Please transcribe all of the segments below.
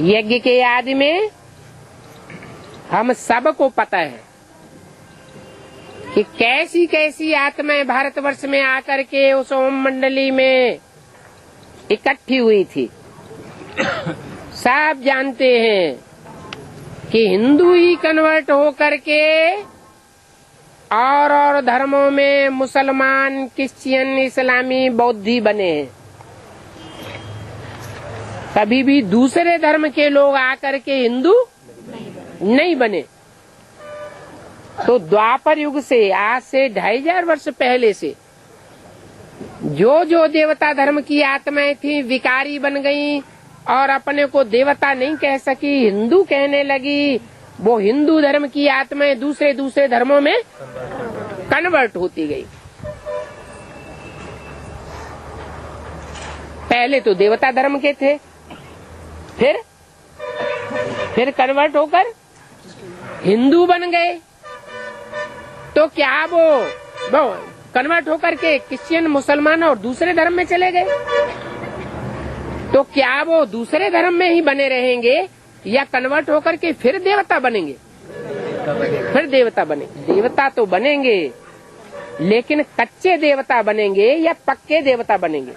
यज्ञ के आदि में हम सबको पता है कि कैसी कैसी आत्माएं भारतवर्ष में आकर के उस ओम मंडली में इकट्ठी हुई थी। सब जानते हैं कि हिंदू ही कन्वर्ट होकर के और धर्मों में मुसलमान, क्रिश्चियन, इस्लामी, बौद्धी बने हैं। कभी भी दूसरे धर्म के लोग आकर के हिंदू नहीं बने। तो द्वापर युग से, आज से 2500 वर्ष पहले से जो देवता धर्म की आत्माएं थी विकारी बन गईं और अपने को देवता नहीं कह सकी, हिंदू कहने लगी। वो हिंदू धर्म की आत्माएं दूसरे धर्मों में कन्वर्ट होती गई। पहले तो देवता धर्म के थे, फिर कन्वर्ट होकर हिंदू बन गए। तो क्या वो कन्वर्ट होकर के क्रिश्चियन, मुसलमान और दूसरे धर्म में चले गए? तो क्या वो दूसरे धर्म में ही बने रहेंगे या कन्वर्ट होकर के फिर देवता बनेंगे? फिर देवता बनेंगे। देवता तो बनेंगे, लेकिन कच्चे देवता बनेंगे या पक्के देवता बनेंगे?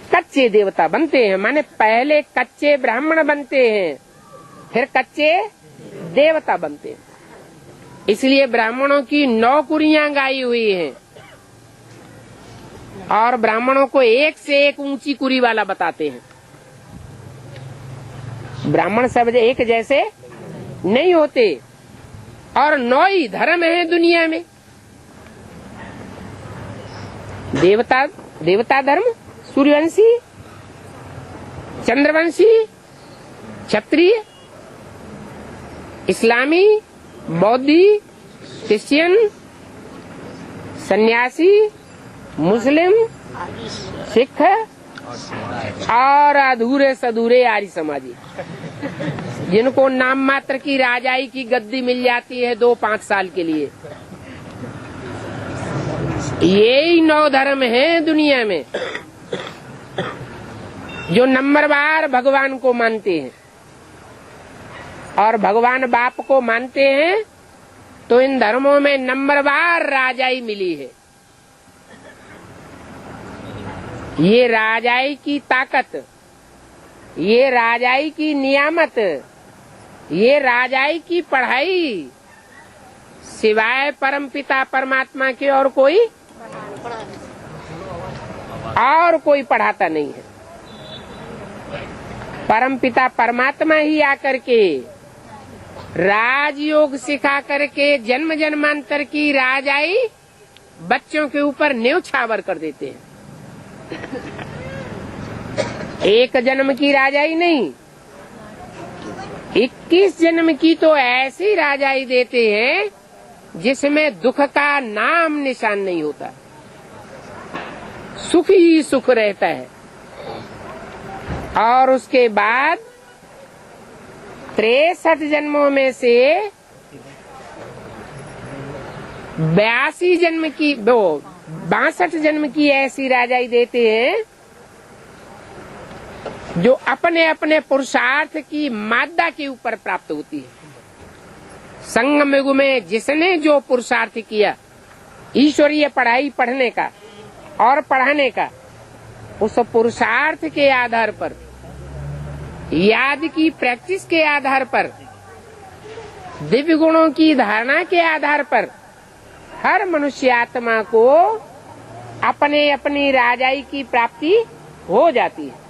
कच्चे देवता बनते हैं, माने पहले कच्चे ब्राह्मण बनते हैं, फिर कच्चे देवता बनते हैं। इसलिए ब्राह्मणों की 9 कुरियां गाई हुई हैं और ब्राह्मणों को एक से एक ऊंची कुरी वाला बताते हैं। ब्राह्मण सब एक जैसे नहीं होते और 9 ही धर्म है दुनिया में। देवता धर्म सूर्यवंशी, चंद्रवंशी, क्षत्रिय, इस्लामी, बौद्धी, क्रिश्चियन, सन्यासी, मुस्लिम, सिख और अधूरे सधूरे आर्य समाजी, जिनको नाम मात्र की राजाई की गद्दी मिल जाती है 2-5 साल के लिए। यही 9 धर्म हैं दुनिया में जो नंबरवार भगवान को मानते हैं और भगवान बाप को मानते हैं। तो इन धर्मों में नंबरवार राजाई मिली है। ये राजाई की ताकत, ये राजाई की नियामत, ये राजाई की पढ़ाई सिवाय परमपिता परमात्मा के और कोई पढ़ाता नहीं है। परमपिता परमात्मा ही आकर के राजयोग सिखा करके जन्म जन्मांतर की राजाई बच्चों के ऊपर न्योछावर कर देते हैं। एक जन्म की राजाई नहीं, 21 जन्म की तो ऐसी राजाई देते हैं जिसमें दुख का नाम निशान नहीं होता, सुख ही सुख रहता है। और उसके बाद 63 जन्मों में से 62 जन्म की ऐसी राजाई देते हैं जो अपने अपने पुरुषार्थ की मादा के ऊपर प्राप्त होती है। संगम युग में जिसने जो पुरुषार्थ किया ईश्वरीय पढ़ाई पढ़ने का और पढ़ाने का, उस पुरुषार्थ के आधार पर, याद की प्रैक्टिस के आधार पर, दिव्य गुणों की धारणा के आधार पर हर मनुष्य आत्मा को अपने अपनी राजाई की प्राप्ति हो जाती है।